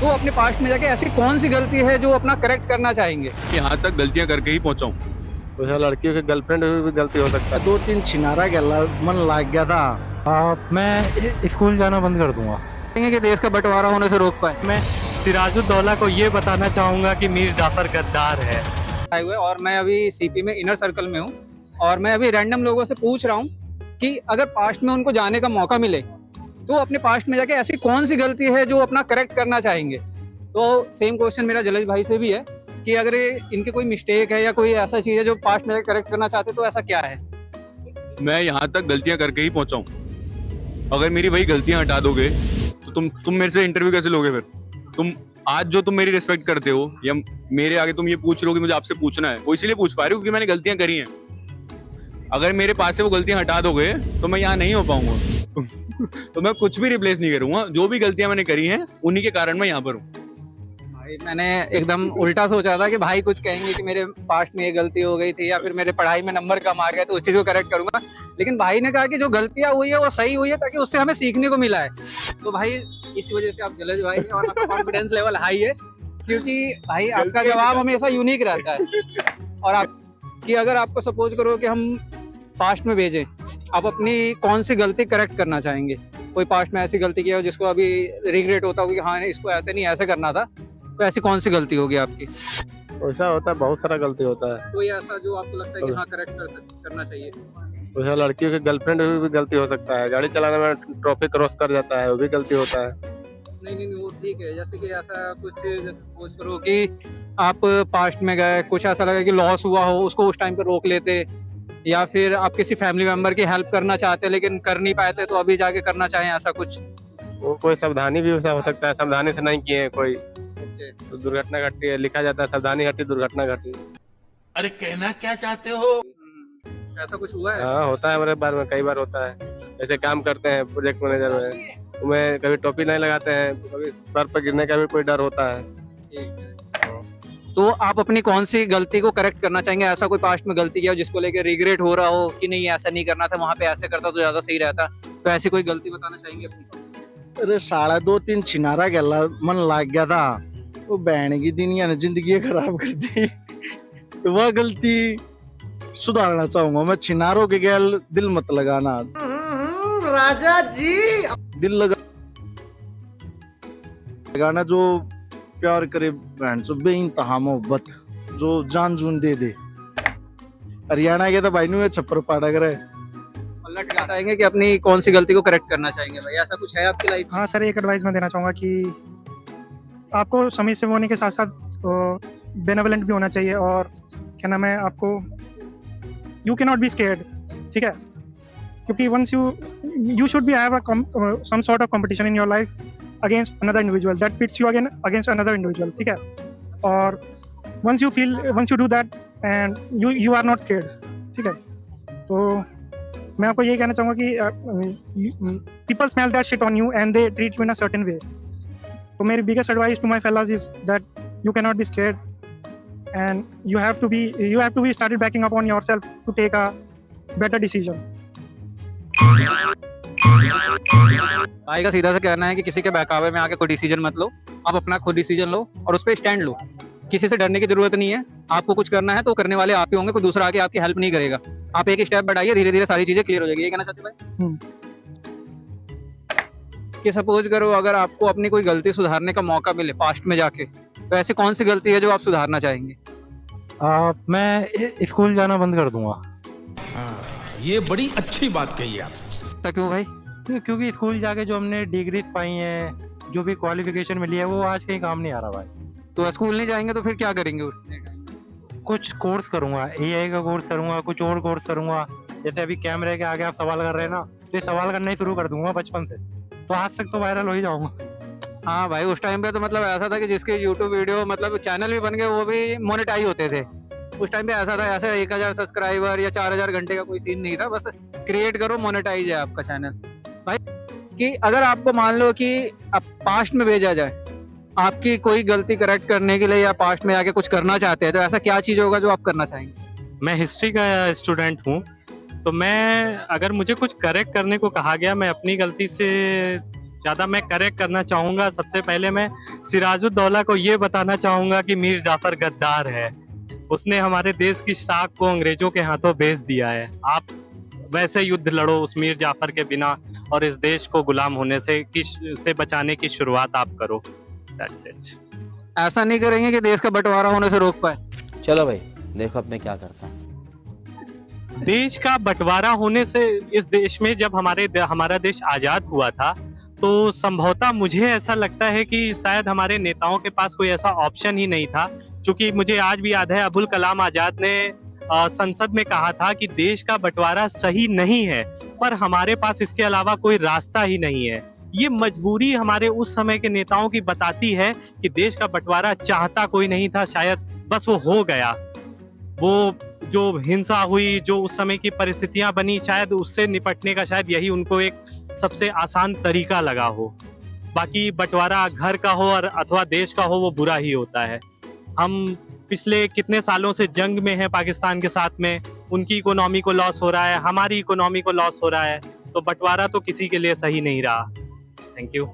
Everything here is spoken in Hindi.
तो अपने पास्ट में जाके ऐसी कौन सी गलती है जो अपना करेक्ट करना चाहेंगे? यहाँ तक गलतियां करके ही पहुंचा हूँ। वैसे लड़कियों की गर्लफ्रेंड हुई भी गलती हो सकता है। 2-3 छिनारा गया मन लग गया था। मैं स्कूल जाना बंद कर दूंगा कि देश का बंटवारा होने से रोक पाए। मैं सिराजुद्दौला को ये बताना चाहूंगा कि मीर जाफर गद्दार है। आए हुए और मैं अभी सीपी में इनर सर्कल में हूँ और मैं अभी रैंडम लोगों से पूछ रहा हूँ कि अगर पास्ट में उनको जाने का मौका मिले तो अपने पास्ट में जाके ऐसी कौन सी गलती है जो अपना करेक्ट करना चाहेंगे। तो सेम क्वेश्चन मेरा जलेश भाई से भी है कि अगर इनके कोई मिस्टेक है या कोई ऐसा चीज़ है जो पास्ट में करेक्ट करना चाहते तो ऐसा क्या है? मैं यहाँ तक गलतियां करके ही पहुंचा हूँ। अगर मेरी वही गलतियां हटा दोगे तो तुम मेरे से इंटरव्यू कैसे लोगे? फिर तुम आज जो तुम मेरी रिस्पेक्ट करते हो या मेरे आगे तुम ये पूछ रहे हो कि मुझे आपसे पूछना है, वो इसीलिए पूछ पा रहे हो क्योंकि मैंने गलतियां करी हैं। अगर मेरे पास से वो गलतियां हटा दोगे तो मैं यहाँ नहीं हो पाऊंगा। तो मैं कुछ भी रिप्लेस नहीं करूंगा। जो भी गलतियां मैंने करी हैं उन्हीं के कारण मैं यहाँ पर हूँ। भाई मैंने एकदम उल्टा सोचा था कि भाई कुछ कहेंगे कि मेरे पास्ट में ये गलती हो गई थी या फिर मेरे पढ़ाई में नंबर कम आ गया तो उस चीज़ को करेक्ट करूंगा, लेकिन भाई ने कहा कि जो गलतियां हुई है वो सही हुई है ताकि उससे हमें सीखने को मिला है। तो भाई इसी वजह से आप जलेश भाई हैं और आपका कॉन्फिडेंस लेवल हाई है क्योंकि भाई आपका जवाब हमेशा यूनिक रहता है। और आप कि अगर आपको सपोज करो कि हम पास्ट में भेजें, आप अपनी कौन सी गलती करेक्ट करना चाहेंगे? कोई पास्ट में ऐसी गलती की हो जिसको अभी रिग्रेट होता हो कि हाँ इसको ऐसे नहीं ऐसे करना था, तो ऐसी कौन सी गलती होगी आपकी? वैसा होता है, बहुत सारा गलती होता है। कोई ऐसा जो आपको लगता है कि हाँ करेक्ट करना चाहिए? वैसे लड़कियों की गर्लफ्रेंड हुई भी गलती हो सकता है। गाड़ी चलाने में ट्रैफिक क्रॉस कर जाता है, वो भी गलती होता है। नहीं वो ठीक है। जैसे कि ऐसा कुछ सपोज करो कि आप पास्ट में गए, कुछ ऐसा लगा कि लॉस हुआ हो, उसको उस टाइम पे रोक लेते, या फिर आप किसी फैमिली मेंबर की हेल्प करना चाहते लेकिन कर नहीं पाए थे तो अभी जाके करना चाहें, ऐसा कुछ? वो कोई सावधानी भी वैसा हो सकता है, सावधानी से नहीं किए कोई तो दुर्घटना घटती है। लिखा जाता है सावधानी घटी दुर्घटना घटी। अरे कहना क्या चाहते हो? ऐसा कुछ हुआ है? हाँ होता है, हमारे बार में कई बार होता है। ऐसे काम करते हैं प्रोजेक्ट मैनेजर में, तुम्हें कभी टोपी नहीं लगाते हैं, कभी सर पर गिरने का भी कोई डर होता है। तो आप अपनी कौन सी गलती को करेक्ट करना चाहेंगे? ऐसा कोई पास्ट में गलती किया हो जिसको लेकर रिग्रेट हो रहा हो कि नहीं ऐसा नहीं करना था, वहाँ पे ऐसे करता तो ज्यादा सही रहता, तो ऐसी कोई गलती बताना चाहेंगे अपनी? अरे 2.5 छिनारा गया मन लग गया था। वो बहन की दुनिया ने जिंदगी खराब कर दी। तो वह गलती सुधारना चाहूंगा मैं। छिनारों के गैल दिल मत लगाना। राजा जी दिल लगाना जो प्यार करे बहन से बेइंतहा मोहब्बत, जो जान जून दे दे। हरियाणा के तो भाई नु छप्पर पाड़ा करे। पलट बताएंगे कि अपनी कौन सी गलती को करेक्ट करना चाहेंगे भाई? ऐसा कुछ है आपकी लाइफ? हाँ सर, एक एडवाइस मैं देना चाहूँगा कि आपको समय से होने के साथ साथ बेनेवलेंट भी होना चाहिए। और क्या नाम है, आपको you can not be scared, ठीक है? क्योंकि once you should be have some sort of competition in your life against another individual that pits you again against another individual, ठीक है? और once you do that and you are not scared, ठीक है? तो मैं आपको ये कहना चाहूँगा कि people smell that shit on you and they treat you in a certain way. तो मेरी biggest advice to my fellows is that you can not be scared and you have to be started backing up on yourself to take a better decision. भाई का सीधा से कहना है कि किसी के बहकावे में आके कोई डिसीजन मत लो, आप अपना खुद डिसीजन लो और उस पर स्टैंड लो। किसी से डरने की जरूरत नहीं है। आपको कुछ करना है तो करने वाले आप ही होंगे, कोई दूसरा आके आपकी हेल्प नहीं करेगा। आप एक स्टेप बढ़ाइए, धीरे धीरे सारी चीजें क्लियर हो जाएगी। ये कहना चाहते भाई कि सपोज करो अगर आपको अपनी कोई गलती सुधारने का मौका मिले पास्ट में जाके, तो ऐसी कौन सी गलती है जो आप सुधारना चाहेंगे? मैं स्कूल जाना बंद कर दूंगा। ये बड़ी अच्छी बात कही आप। तो क्यों भाई? क्योंकि स्कूल जाके जो हमने डिग्रीज पाई हैं, जो भी क्वालिफिकेशन मिली है, वो आज कहीं काम नहीं आ रहा भाई। तो स्कूल नहीं जाएंगे तो फिर क्या करेंगे? कुछ कोर्स करूंगा, AI का कोर्स करूंगा, कुछ और कोर्स करूंगा। जैसे अभी कैमरे के आगे आप सवाल कर रहे हैं ना, तो ये सवाल करना ही शुरू कर दूंगा बचपन से, तो आज तक तो वायरल हो ही जाऊंगा। हाँ भाई, उस टाइम पे तो मतलब ऐसा था कि जिसके यूट्यूब वीडियो मतलब चैनल भी बन गए वो भी मोनेटाइज होते थे। उस टाइम पे ऐसा था, ऐसे 1000 सब्सक्राइबर या 4000 घंटे का कोई सीन नहीं था, बस क्रिएट करो मोनेटाइज है आपका चैनल। भाई कि अगर आपको मान लो कि अब पास्ट में भेजा जाए, आपकी कोई गलती करेक्ट करने के लिए या पास्ट में आके कुछ करना चाहते हैं, तो ऐसा क्या चीज़ होगा जो आप करना चाहेंगे? मैं हिस्ट्री का स्टूडेंट हूँ, तो मैं अगर मुझे कुछ करेक्ट करने को कहा गया, मैं अपनी गलती से ज़्यादा मैं करेक्ट करना चाहूँगा। सबसे पहले मैं सिराजुद्दौला को ये बताना चाहूँगा कि मीर जाफ़र गद्दार है। उसने हमारे देश की साख को अंग्रेजों के हाथों बेच दिया है। आप वैसे युद्ध लड़ो उस मीर जाफ़र के बिना और इस देश को गुलाम होने से बचाने की शुरुआत आप करो। That's it. ऐसा नहीं करेंगे कि देश का बंटवारा होने से रोक पाए। चलो भाई देखो अब मैं क्या करता हूँ। देश का बंटवारा होने से इस देश में जब हमारा देश आज़ाद हुआ था तो संभवतः मुझे ऐसा लगता है कि शायद हमारे नेताओं के पास कोई ऐसा ऑप्शन ही नहीं था। क्योंकि मुझे आज भी याद है अबुल कलाम आज़ाद ने संसद में कहा था कि देश का बंटवारा सही नहीं है, पर हमारे पास इसके अलावा कोई रास्ता ही नहीं है। ये मजबूरी हमारे उस समय के नेताओं की बताती है कि देश का बंटवारा चाहता कोई नहीं था, शायद बस वो हो गया। वो जो हिंसा हुई, जो उस समय की परिस्थितियां बनी, शायद उससे निपटने का शायद यही उनको एक सबसे आसान तरीका लगा हो। बाकी बंटवारा घर का हो और अथवा देश का हो, वो बुरा ही होता है। हम पिछले कितने सालों से जंग में हैं पाकिस्तान के साथ में, उनकी इकोनॉमी को लॉस हो रहा है, हमारी इकोनॉमी को लॉस हो रहा है, तो बंटवारा तो किसी के लिए सही नहीं रहा। Thank you.